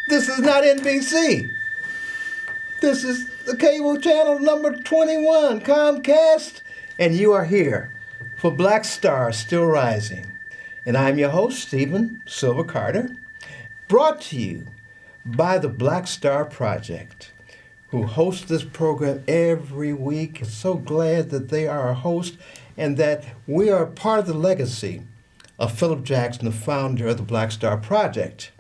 This is not NBC. This is the cable channel number 21, Comcast, and you are here for Black Star Still Rising. And I'm your host, Stephen Silver Carter, brought to you by the Black Star Project, who hosts this program every week. So glad that they are a host and that we are part of the legacy of Philip Jackson, the founder of the Black Star Project.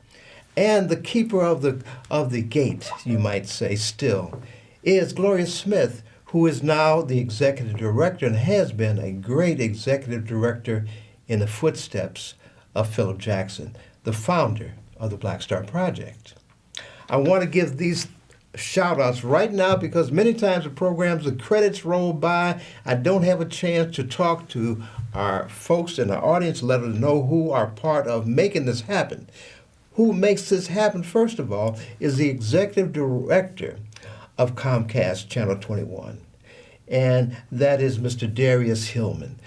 And the keeper of the gate, you might say, still, is Gloria Smith, who is now the executive director and has been a great executive director in the footsteps of Philip Jackson, the founder of the Black Star Project. I want to give these shout-outs right now because many times the programs, the credits roll by. I don't have a chance to talk to our folks in our audience, let us know who are part of making this happen. Who makes this happen, first of all, is the executive director of Comcast Channel 21, and that is Mr. Darius Hillman.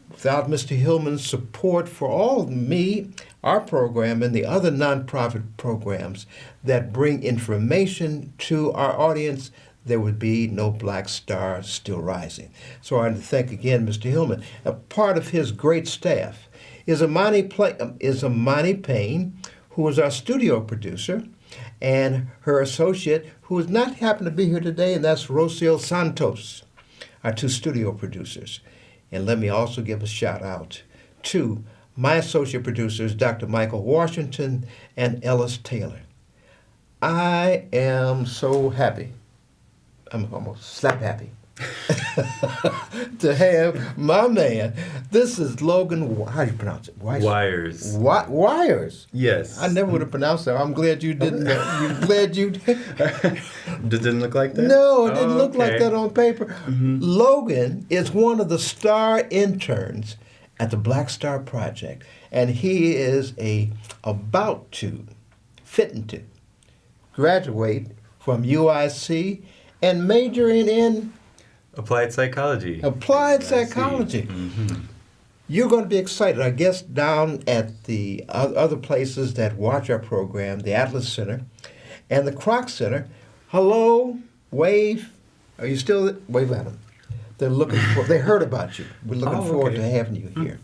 Without Mr. Hillman's support for all of me, our program, and the other nonprofit programs that bring information to our audience, there would be no Black Star Still Rising. So I want to thank again Mr. Hillman. A part of his great staff is Amani Payne, who is our studio producer, and her associate, who has not happened to be here today, and that's Rocio Santos, our two studio producers. And let me also give a shout out to my associate producers, Dr. Michael Washington and Ellis Taylor. I am so happy, I'm almost slap happy, to have my man. This is Logan, how do you pronounce it? Wyers. Wyers? Yes. I never would have pronounced that. I'm glad you didn't. You're glad you did. Didn't look like that? No, it didn't look like that on paper. Mm-hmm. Logan is one of the star interns at the Black Star Project, and he is fitting to graduate from UIC and majoring in Applied psychology. Applied psychology. Mm-hmm. You're going to be excited. I guess down at the other places that watch our program, the Atlas Center and the Kroc Center, hello, wave. Are you still wave at them? They're looking for. They heard about you. We're looking forward to having you here.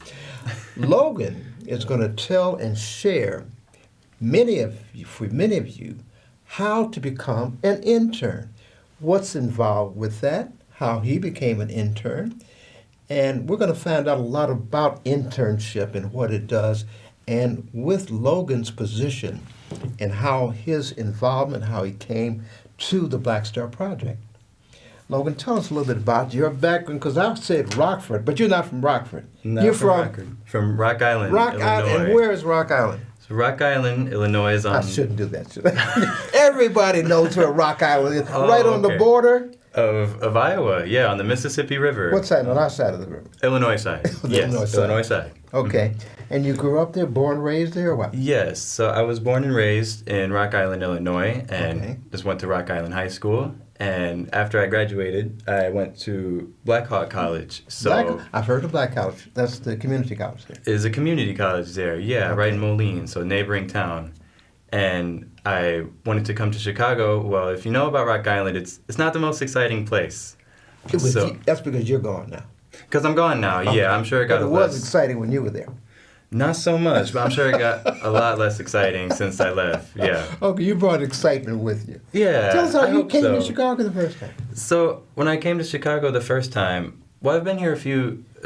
Logan is going to tell and share for many of you how to become an intern. What's involved with that? How he became an intern, and we're going to find out a lot about internship and what it does, and with Logan's position and how his involvement, how he came to the Black Star Project. Logan, tell us a little bit about your background, because I said Rockford, but you're not from Rockford. You're from Rock Island, Rock Illinois. Island, and where is Rock Island? So Rock Island, Illinois is on... I shouldn't do that, should I? Everybody knows where Rock Island is, right on the border. Of Iowa, yeah, on the Mississippi River. What side? On our side of the river? Illinois side. Yes, Illinois side. Okay. Mm-hmm. And you grew up there, born and raised there, or what? Yes. So I was born and raised in Rock Island, Illinois, and just went to Rock Island High School. And after I graduated, I went to Black Hawk College. I've heard of Black College. That's the community college there. Is a community college there, yeah, right in Moline, so neighboring town. And I wanted to come to Chicago. Well, if you know about Rock Island, it's not the most exciting place. That's because you're gone now. Because I'm gone now, okay. Yeah. I'm sure it got but it was exciting when you were there. Not so much, but I'm sure it got a lot less exciting since I left, yeah. Okay, you brought excitement with you. Yeah, tell us how you came to Chicago the first time. So when I came to Chicago the first time, well, I've been here a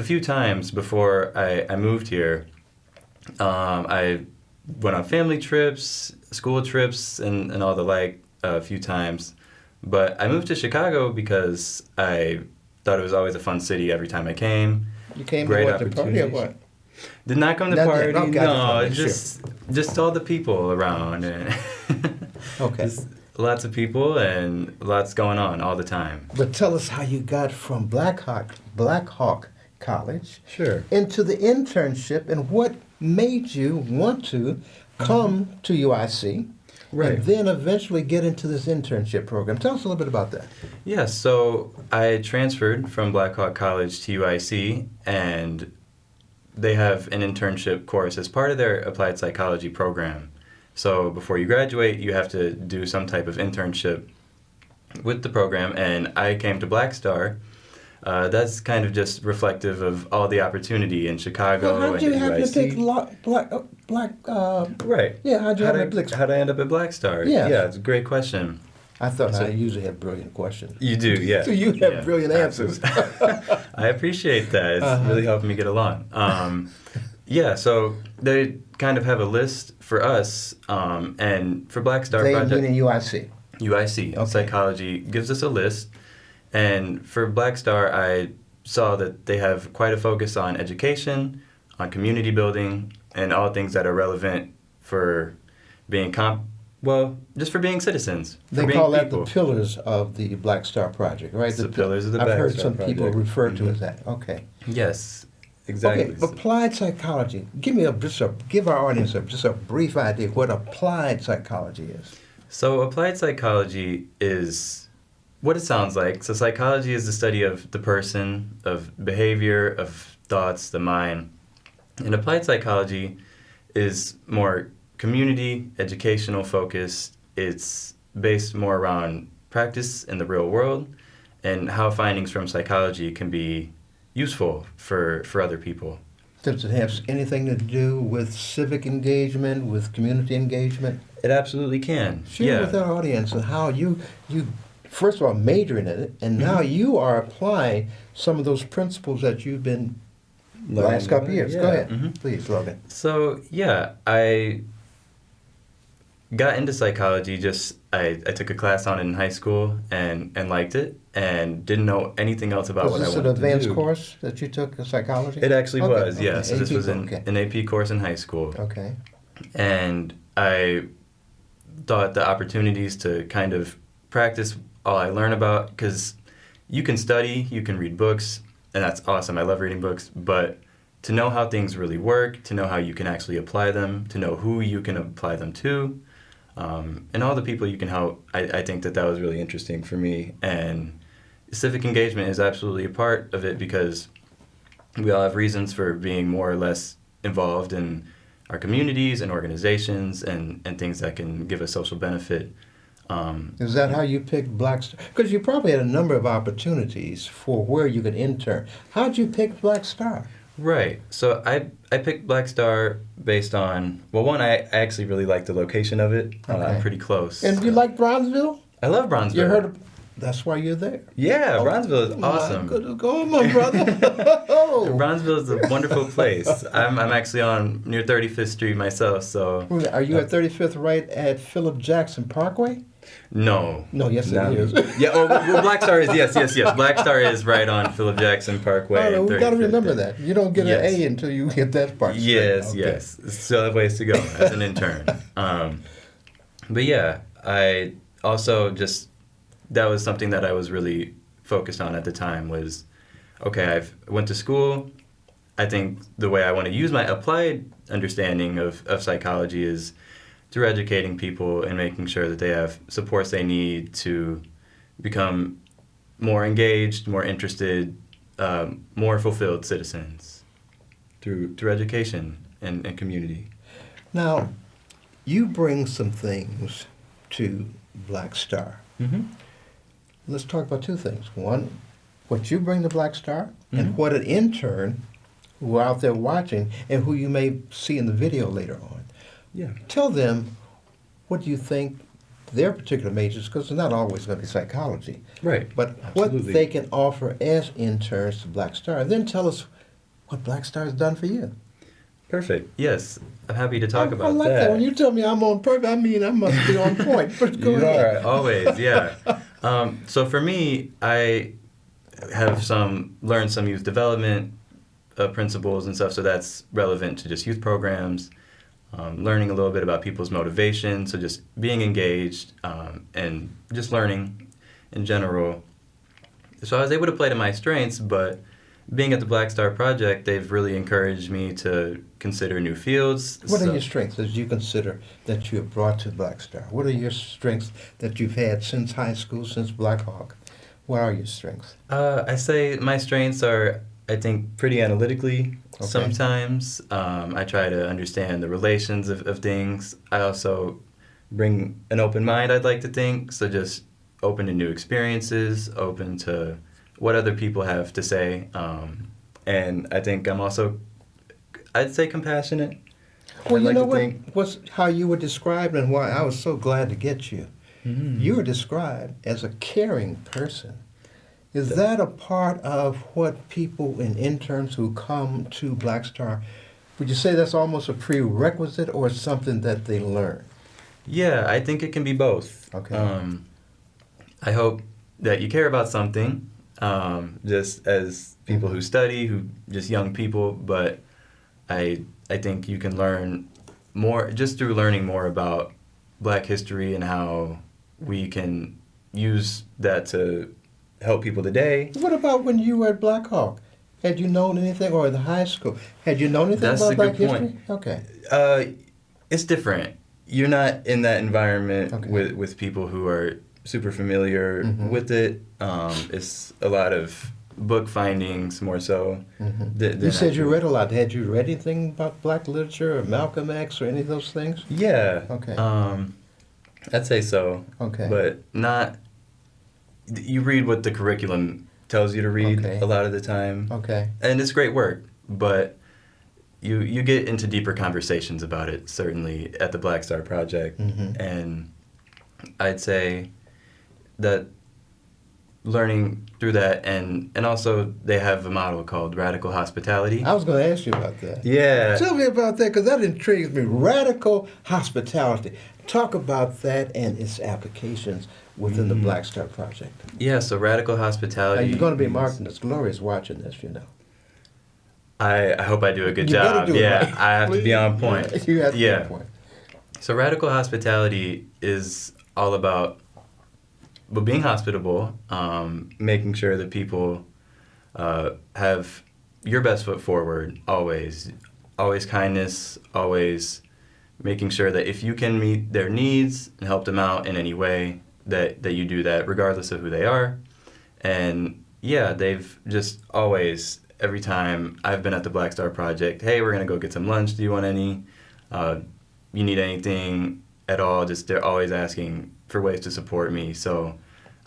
few times before I moved here. I went on family trips, school trips, and all the like a few times. But I moved to Chicago because I thought it was always a fun city every time I came. You came to what, to party or what? Did not come to party, no, just all the people around. And okay. Just lots of people and lots going on all the time. But tell us how you got from Black Hawk College into the internship and what made you want to come to UIC and then eventually get into this internship program. Tell us a little bit about that. Yeah, so I transferred from Black Hawk College to UIC, and they have an internship course as part of their applied psychology program. So before you graduate, you have to do some type of internship with the program, and I came to Black Star. That's kind of just reflective of all the opportunity in Chicago Well, how'd and you at happen to UIC. pick black? Right. Yeah, how'd you happen to pick? How'd I end up at Black Star? Yeah. Yeah, it's a great question. I thought So- I usually have brilliant questions. You do, yeah. So you have Yeah, brilliant answers. I appreciate that. It's Uh-huh. really helping me get along. Yeah, so they kind of have a list for us, and for Black Star They Project. meaning UIC. UIC, Okay. Psychology, gives us a list. And for Black Star, I saw that they have quite a focus on education, on community building, and all things that are relevant for being just for being citizens. For They being call that people. the pillars of the Black Star Project, right? It's the pillars of the I've Black heard Star some people Project. refer to it Mhm. as that. Okay. Yes, exactly. Okay, applied psychology. Give our audience just a brief idea of what applied psychology is. So applied psychology is what it sounds like. So psychology is the study of the person, of behavior, of thoughts, the mind. And applied psychology is more community, educational focused. It's based more around practice in the real world and how findings from psychology can be useful for other people. Does it have anything to do with civic engagement, with community engagement? It absolutely can. Share with our audience and how you first of all majoring in it, and now you are applying some of those principles that you've been the last couple of years. Yeah. Go ahead, Mhm. please, Logan. So yeah, I got into psychology. I took a class on it in high school and liked it and didn't know anything else about Was what I this wanted an advanced to do. course that you took in psychology? It actually Okay, was, yeah. okay. So this AP, was okay. an AP course in high school. Okay. And I thought the opportunities to kind of practice all I learn about, because you can study, you can read books, and that's awesome. I love reading books, but to know how things really work, to know how you can actually apply them, to know who you can apply them to, and all the people you can help, I think that was really interesting for me. And civic engagement is absolutely a part of it because we all have reasons for being more or less involved in our communities and organizations and things that can give us social benefit. Is that how you picked Black Star? Because you probably had a number of opportunities for where you could intern. How'd you pick Black Star? Right. So I picked Black Star based on, well, one, I actually really like the location of it. Okay. I'm pretty close. And you like Bronzeville? I love Bronzeville. You heard of, that's why you're there. Yeah, Bronzeville is My awesome. goodness, go on, my brother. Oh. Bronzeville is a wonderful place. I'm actually on near 35th Street myself, so. Are you at 35th right at Philip Jackson Parkway? No. No, yes No. it is. Yeah, well, Black Star is, yes. Black Star is right on Philip Jackson Parkway. Oh, no, and we got to 35th. remember that. You don't get Yes. an A until you get that part. straight. Yes, Okay. yes. Still have ways to go as an intern. But yeah, I also that was something that I was really focused on at the time was, okay, I went to school. I think the way I want to use my applied understanding of psychology is through educating people and making sure that they have supports they need to become more engaged, more interested, more fulfilled citizens through education and community. Now, you bring some things to Black Star. Mm-hmm. Let's talk about two things. One, what you bring to Black Star, Mhm. and what an intern who are out there watching and who you may see in the video later on. Yeah. Tell them what you think their particular majors, because it's not always going to be psychology, Right. but Absolutely. what they can offer as interns to Black Star. And then tell us what Black Star has done for you. Perfect. Yes, I'm happy to talk about I like that. When you tell me I'm on purpose, I mean I must be on point. But go You ahead. are always, yeah. So for me, I have learned some youth development principles and stuff, so that's relevant to just youth programs. Learning a little bit about people's motivation, so just being engaged and just learning in general. So I was able to play to my strengths, but being at the Black Star Project, they've really encouraged me to consider new fields. What are your strengths that you consider that you have brought to Black Star? What are your strengths that you've had since high school, since Black Hawk? What are your strengths? I say my strengths are I think, pretty analytically Okay. sometimes. I try to understand the relations of things. I also bring an open mind, I'd like to think, so just open to new experiences, open to what other people have to say. And I think I'm also, I'd say, compassionate. Well, I'd you like know to what? think. What's how you were described and why I was so glad to get you. Mm. You were described as a caring person. Is that a part of what people and interns who come to Black Star, would you say that's almost a prerequisite or something that they learn? Yeah, I think it can be both. Okay. I hope that you care about something, just as people who study, who just young people. But I think you can learn more just through learning more about Black history and how we can use that to help people today. What about when you were at Black Hawk? Had you known anything, or in the high school? Had you known anything That's about a Black good point. history? Okay. It's different. You're not in that environment Okay. with people who are super familiar Mhm. with it. It's a lot of book findings more so. You said you read a lot. Had you read anything about Black literature or Malcolm X or any of those things? Yeah. Okay. I'd say so. Okay. But not. You read what the curriculum tells you to read Okay. a lot of the time, Okay. and it's great work. But you get into deeper conversations about it, certainly at the Black Star Project, Mhm. and I'd say that learning through that, and also they have a model called radical hospitality. I was going to ask you about that. Yeah. Tell me about that, because that intrigues me. Radical hospitality. Talk about that and its applications within the Black Star Project. Yeah, so radical Now, hospitality. you're going to be is- marking this. Gloria's watching this, you know. I hope I do a good You better job. do it Yeah, right. I have to be Please. on point. Yeah, you have to Yeah. be on point. So radical hospitality is all about being hospitable, making sure that people have your best foot forward always. Always kindness, always making sure that if you can meet their needs and help them out in any way, that you do that regardless of who they are. And yeah, they've just always, every time I've been at the Black Star Project, hey, we're going to go get some lunch. Do you want any? You need anything at all? Just they're always asking for ways to support me. So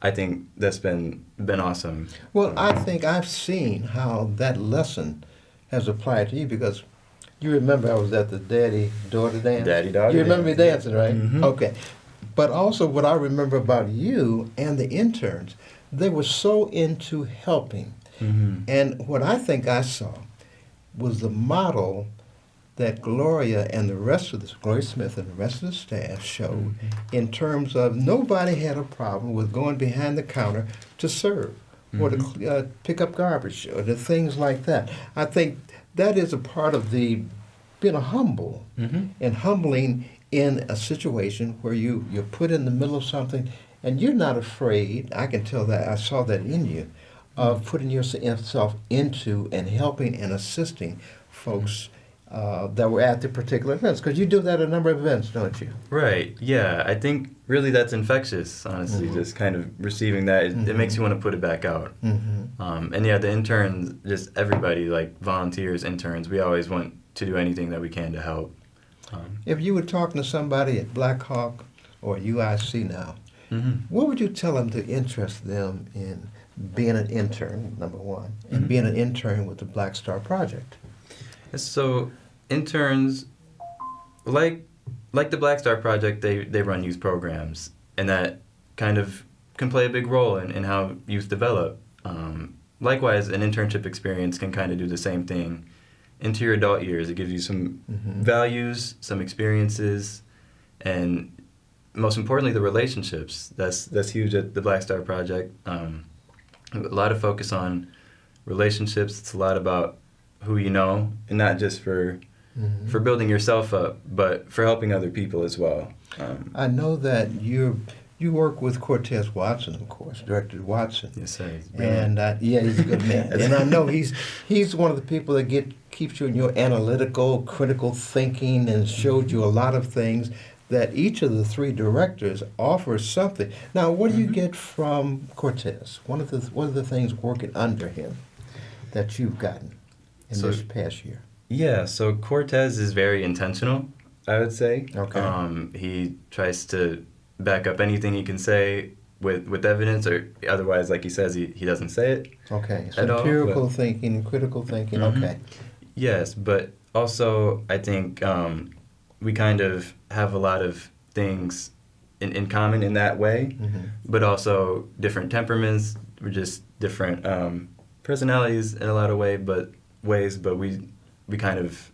I think that's been awesome. Well, I think I've seen how that lesson has applied to you, because you remember I was at the daddy-daughter dance? Daddy-daughter You remember me dance, dancing, right? Mhm. Okay. But also what I remember about you and the interns, they were so into helping. Mm-hmm. And what I think I saw was the model that Gloria and the rest of Gloria Smith and the rest of the staff showed in terms of nobody had a problem with going behind the counter to serve or to pick up garbage or the things like that. I think that is a part of the being a humble and humbling in a situation where you're put in the middle of something and you're not afraid. I can tell that. I saw that in you, of putting yourself into and helping and assisting folks that were at the particular events, because you do that at a number of events, don't you? Right. Yeah. I think really that's infectious, honestly, just kind of receiving that. It makes you want to put it back out. And yeah, the interns, just everybody, like volunteers, interns, we always want to do anything that we can to help. If you were talking to somebody at Black Hawk or UIC now, what would you tell them to interest them in being an intern, number one, and being an intern with the Black Star Project? So interns, like the Black Star Project, they run youth programs, and that kind of can play a big role in how youth develop. Likewise, an internship experience can kind of do the same thing into your adult years. It gives you some values, some experiences, and most importantly, the relationships. That's huge at the Black Star Project. A lot of focus on relationships. It's a lot about who you know, and not just for building yourself up, but for helping other people as well. I know that you work with Cortez Watson, of course, Director Watson. Yes, sir. And yeah, he's a good man. And I know he's one of the people that keeps you in your analytical, critical thinking, and showed you a lot of things that each of the three directors offers something. Now, what do you get from Cortez? What are the things working under him? that you've gotten in So- this past year? Yeah, so Cortez is very intentional, I would say. Okay. He tries to back up anything he can say with evidence, or otherwise, like he says, he doesn't say it. Okay. So At all, empirical but- thinking, critical thinking. Mhm. Okay. Yes, but also I think we kind of have a lot of things in common in that way, Mhm. but also different temperaments. We're just different personalities in a lot of ways, but we kind of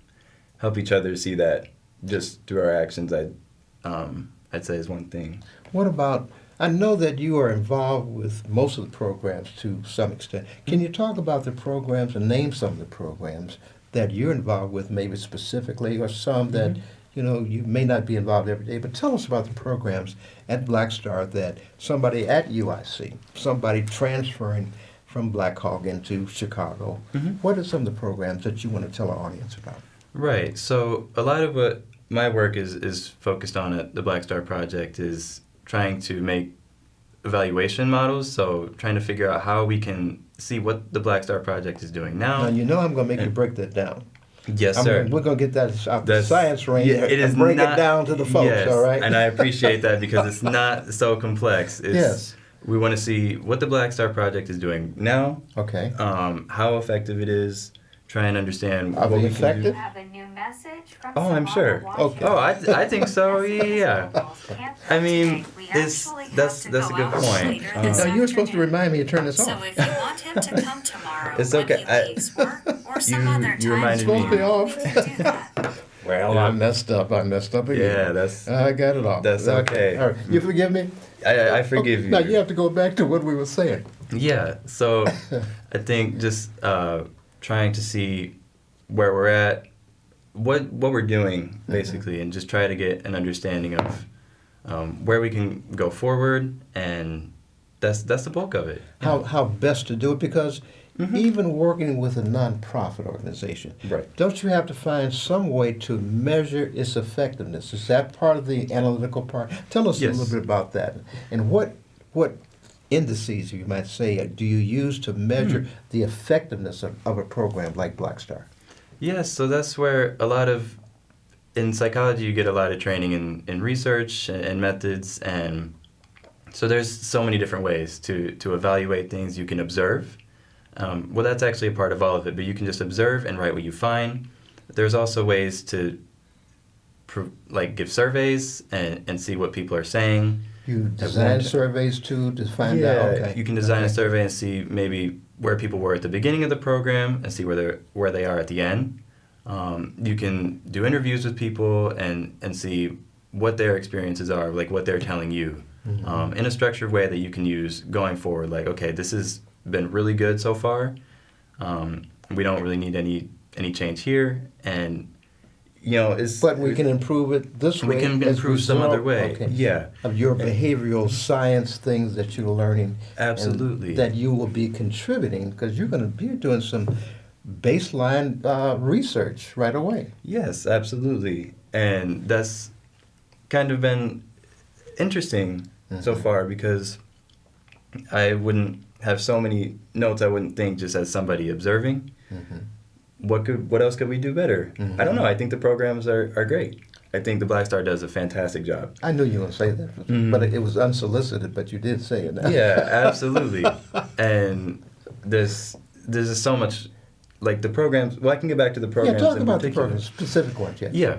help each other see that just through our actions. I'd say is one thing. What about, I know that you are involved with most of the programs to some extent. Can you talk about the programs and name some of the programs that you're involved with, maybe specifically, or some that, you know, you may not be involved every day, but tell us about the programs at Black Star that somebody at UIC, somebody transferring from Black Hawk into Chicago. Mhm. What are some of the programs that you want to tell our audience about? Right. So a lot of what my work is focused on at the Black Star Project is trying to make evaluation models. So trying to figure out how we can see what the Black Star Project is doing now. Now, you know I'm going to make you break that down. Yes, sir. We're going to get that out the That's- science range yeah, it is and break not- it down to the folks, yes, all right? and I appreciate that because it's not so complex. It's, Yes. We want to see what the Black Star Project is doing now, Okay. how effective it is, try and understand Are what they we can effective? do. Have a new message from Oh, I'm sure. Okay. Oh, I think so. Yeah. I mean, that's a good point. Now, you're supposed to remind me to turn this So off. if you want him to come tomorrow It's when okay. he leaves work or some other you time, reminded me. Supposed to be off. we can do that. Well, I messed up. I messed up again. Yeah, that's I got it off. That's okay. All right. You forgive me? I forgive you. Now, you have to go back to what we were saying. Yeah, so I think just trying to see where we're at, what we're doing basically, and just try to get an understanding of where we can go forward, and that's the bulk of it. How best to do it, because even working with a nonprofit organization, Right. don't you have to find some way to measure its effectiveness? Is that part of the analytical part? Tell us Yes. a little bit about that. And what indices, you might say, do you use to measure the effectiveness of a program like Black Star? Yes, so that's where a lot of, in psychology, you get a lot of training in research and methods, and so there's so many different ways to evaluate things. You can observe. Well, that's actually a part of all of it, but you can just observe and write what you find. There's also ways to give surveys and see what people are saying. You design surveys too to find out? Okay. You can design a survey and see maybe where people were at the beginning of the program and see where they are at the end. You can do interviews with people and see what their experiences are, like what they're telling you, in a structured way that you can use going forward. Like, okay, this has been really good so far. We don't really need any change here, and But we can improve it this way. we can as improve some other result, way. okay, Yeah, of your behavioral science things that you're learning. and absolutely. that you will be contributing, because you're going to be doing some baseline research right away. Yes, absolutely. And that's kind of been interesting so far, because I wouldn't have so many notes I wouldn't think just as somebody observing. What else could we do better? I don't know. I think the programs are great. I think the Black Star does a fantastic job. I knew you were going to say that, but it was unsolicited, but you did say it now. Yeah, absolutely. And there's just so much, like the programs. Well, I can get back to the Yeah, programs. talk in about the particular. programs, specific ones, yeah. Yeah.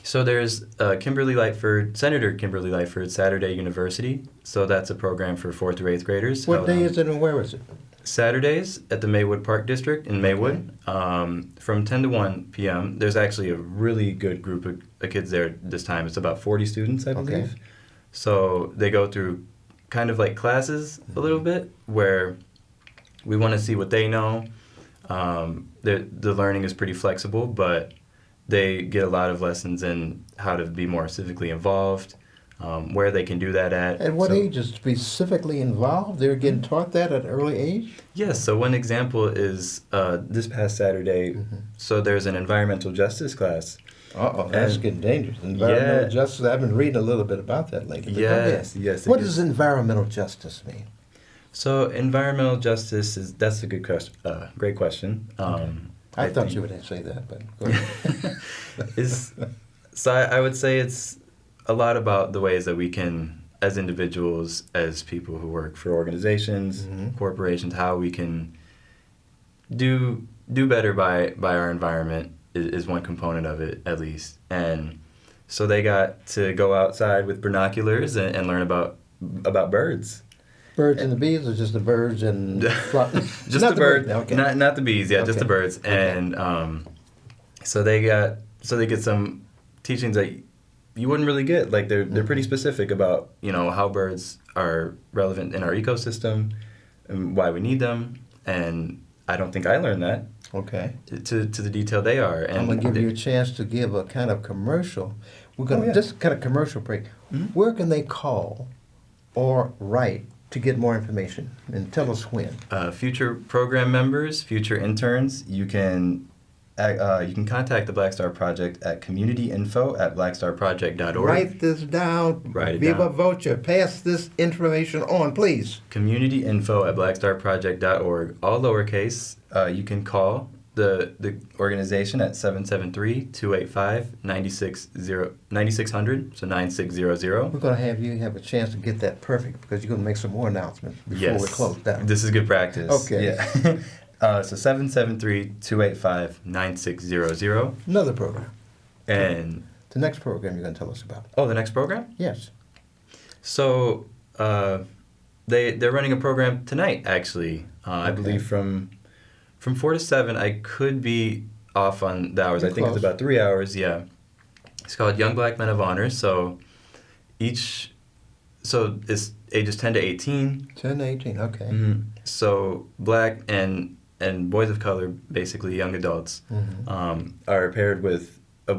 So there's Senator Kimberly Lightford Saturday University. So that's a program for 4th through 8th graders. What day is it and where is it? Saturdays at the Maywood Park District in Maywood, from 10 to 1 p.m. There's actually a really good group of kids there this time. It's about 40 students, I believe. Okay. So they go through kind of like classes a little bit, where we want to see what they know. The learning is pretty flexible, but they get a lot of lessons in how to be more civically involved, where they can do that at. At what So- age is specifically involved? They're getting taught that at an early age? Yes, so one example is this past Saturday, so there's an environmental justice class. Uh-oh, that's And- getting dangerous. Environmental Yeah. justice, I've been reading a little bit about that lately. But go Yes, ahead. yes, it What is. does environmental justice mean? So environmental justice that's a good question. Great question. I thought think you would say that, but go ahead. I would say it's a lot about the ways that we can, as individuals, as people who work for organizations, corporations, how we can do better by our environment is one component of it, at least. And so they got to go outside with binoculars and learn about birds. Birds and the bees, or just the birds and Just not the birds, okay. not the bees. Yeah, just the Okay. birds. And so they get some teachings that you wouldn't really get. Like they're pretty specific about how birds are relevant in our ecosystem and why we need them. And I don't think I learned that Okay. to the detail they are. And I'm gonna give you a chance to give a kind of commercial. We're gonna yeah. just kind of commercial break. Where can they call or write to get more information? And tell us when. Future program members, future interns, you can contact the Black Star Project at communityinfo@blackstarproject.org. Write this down. Write it Viva down. Voce. Pass this information on, please. communityinfo@blackstarproject.org, all lowercase. You can call the organization at 773-285-9600, so 9600. We're gonna have you have a chance to get that perfect because you're gonna make some more announcements before we close down. This is good practice. Okay. Yeah. So 773-285-9600. Another program. And The next program you're gonna tell us about. the next program? Yes. So they're running a program tonight, actually. I Okay. believe from 4 to 7. I could be off on the hours. You're I think close. it's about 3 hours. Yeah. It's called Young Black Men of Honor. So it's ages 10 to 18. 10 to 18, okay. Mm-hmm. So black and boys of color, basically young adults, are paired with a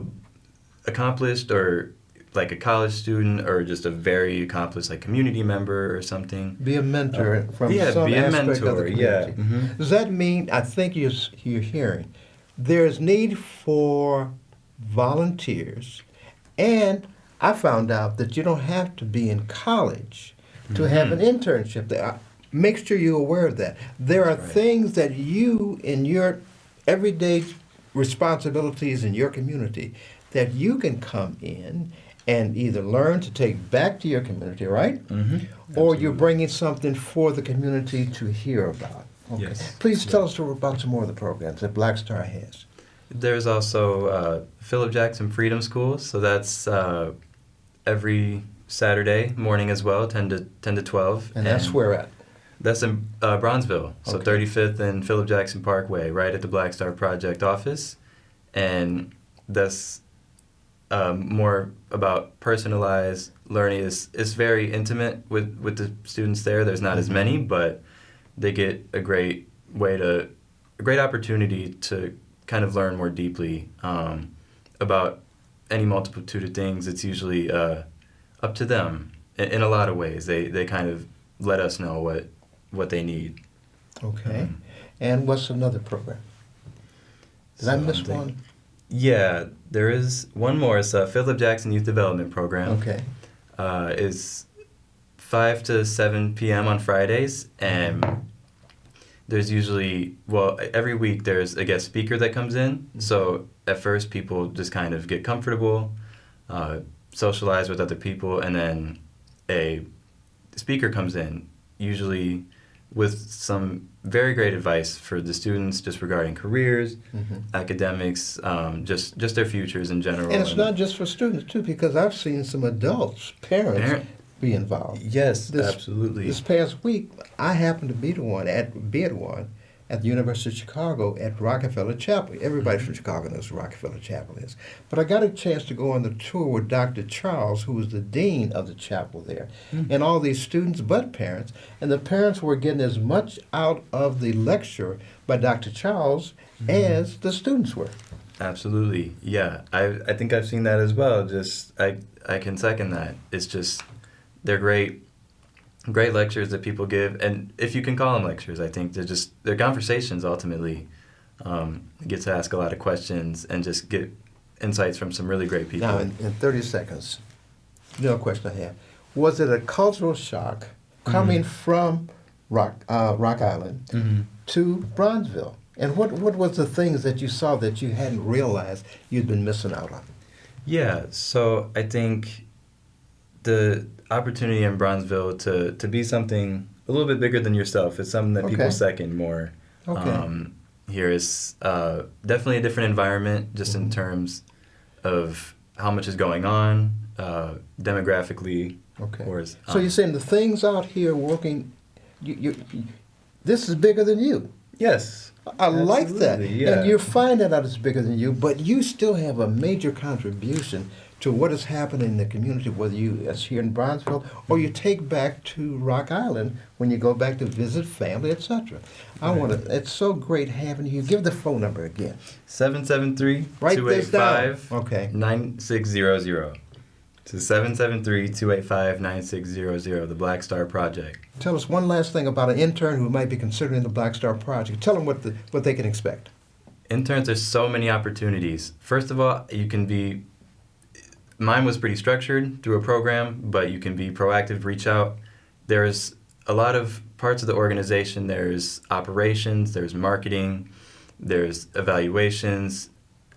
accomplished or like a college student or just a very accomplished like community member or something. Be a mentor from yeah, some be a aspect mentor. of the Yeah. community. Does that mean, I think you're hearing, there's need for volunteers, and I found out that you don't have to be in college to have an internship there. Make sure you're aware of that. There are Right. things that you, in your everyday responsibilities in your community, that you can come in and either learn to take back to your community, right? Or you're bringing something for the community to hear about. Okay. Yes. Please tell us about some more of the programs that Black Star has. There's also Philip Jackson Freedom School, so that's every Saturday morning as well, 10 to 12. And that's where at? That's in Bronzeville, so Okay. 35th and Philip Jackson Parkway, right at the Black Star Project office. And that's more about personalized learning. It's very intimate with the students there. There's not as many, but they get a great opportunity to kind of learn more deeply about any multitude of things. It's usually up to them in a lot of ways. They kind of let us know what they need. Okay. And what's another program? Did I miss one? Yeah, there is one more. It's a Philip Jackson Youth Development Program. Okay. It's 5 to 7 p.m. on Fridays, and there's usually, every week there's a guest speaker that comes in. So at first people just kind of get comfortable, socialize with other people, and then a speaker comes in, usually with some very great advice for the students just regarding careers, academics, just their futures in general. And it's not just for students, too, because I've seen some adults, parents, be involved. Yes, absolutely. This past week, I happened to be at one at the University of Chicago at Rockefeller Chapel. Everybody from Chicago knows what Rockefeller Chapel is. But I got a chance to go on the tour with Dr. Charles, who was the dean of the chapel there, and all these students but parents. And the parents were getting as much out of the lecture by Dr. Charles as the students were. Absolutely, yeah. I think I've seen that as well. Just I can second that. It's just they're great lectures that people give, and if you can call them lectures, I think they're conversations ultimately. Get to ask a lot of questions and just get insights from some really great people. Now, in 30 seconds, question I have. Was it a cultural shock coming from Rock Island to Bronzeville. And what was the things that you saw that you hadn't realized you'd been missing out on? Yeah, so I think the opportunity in Bronzeville to be something a little bit bigger than yourself is something that Okay. people second more. Okay. Here is definitely a different environment just in terms of how much is going on demographically. Okay. Of course. So you're saying the things out here working, this is bigger than you. Yes. I like that. Absolutely, yeah. And you find that out it's bigger than you, but you still have a major contribution to what is happening in the community, whether it's here in Bronzeville or you take back to Rock Island when you go back to visit family, etc. It's so great having you. Give the phone number again. 773-285-9600. Okay. To 773-285-9600, the Black Star Project. Tell us one last thing about an intern who might be considering the Black Star Project. Tell them what they can expect. Interns, there's so many opportunities. First of all, mine was pretty structured through a program, but you can be proactive, reach out. There's a lot of parts of the organization. There's operations, there's marketing, there's evaluations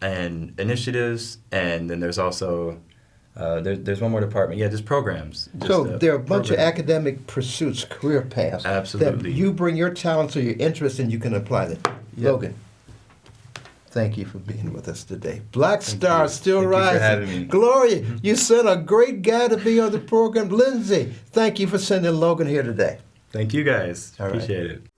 and initiatives, and then there's also there's one more department. Yeah, just programs. So there are a bunch of academic pursuits, career paths. Absolutely. That you bring your talents or your interests and you can apply them. Yep. Logan, thank you for being with us today. Black Star you. still Thank you for rising. having me. Gloria, you sent a great guy to be on the program. Lindsay, thank you for sending Logan here today. Thank you guys. All right. Appreciate it.